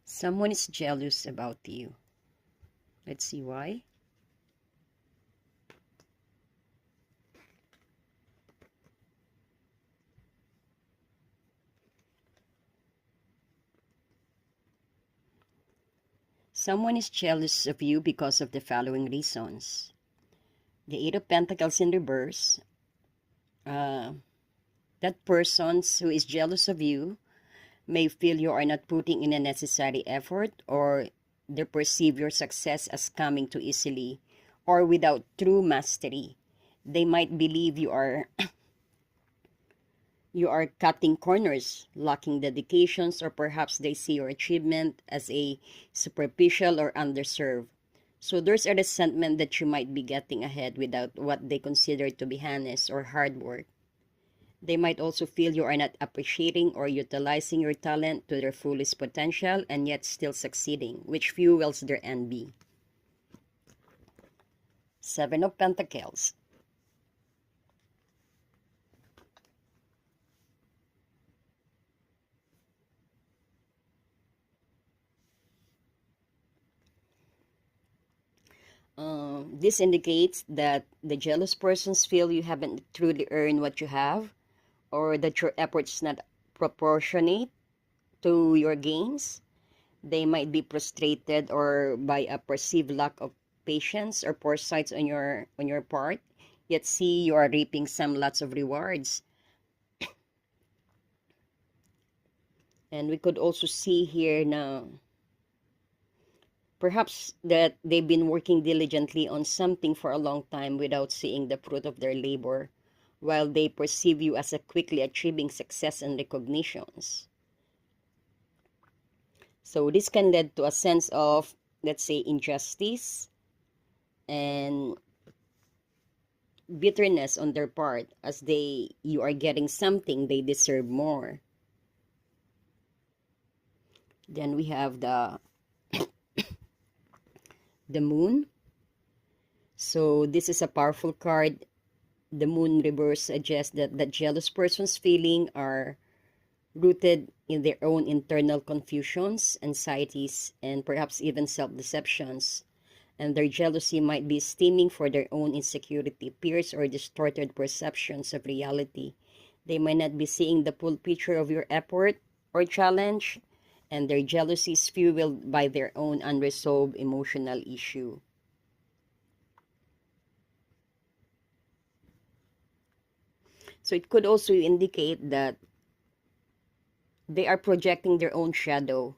Someone is jealous about you. Let's see why. Someone is jealous of you because of the following reasons. The Eight of Pentacles in reverse. That person who is jealous of you may feel you are not putting in a necessary effort, or they perceive your success as coming too easily or without true mastery. They might believe you are cutting corners, lacking dedications, or perhaps they see your achievement as a superficial or underserved. So there's a resentment that you might be getting ahead without what they consider to be honest or hard work. They might also feel you are not appreciating or utilizing your talent to their fullest potential and yet still succeeding, which fuels their envy. Seven of Pentacles. This indicates that the jealous persons feel you haven't truly earned what you have, or that your efforts is not proportionate to your gains. They might be frustrated or by a perceived lack of patience or foresight on your part, yet see you are reaping some lots of rewards. And we could also see here now perhaps that they've been working diligently on something for a long time without seeing the fruit of their labor, while they perceive you as a quickly achieving success and recognitions. So this can lead to a sense of, let's say, injustice and bitterness on their part, as you are getting something they deserve more. Then we have the moon. So this is a powerful card. The moon reverse suggests that the jealous person's feelings are rooted in their own internal confusions, anxieties, and perhaps even self-deceptions. And their jealousy might be stemming for their own insecurity, fears, or distorted perceptions of reality. They might not be seeing the full picture of your effort or challenge, and their jealousy is fueled by their own unresolved emotional issue. So it could also indicate that they are projecting their own shadow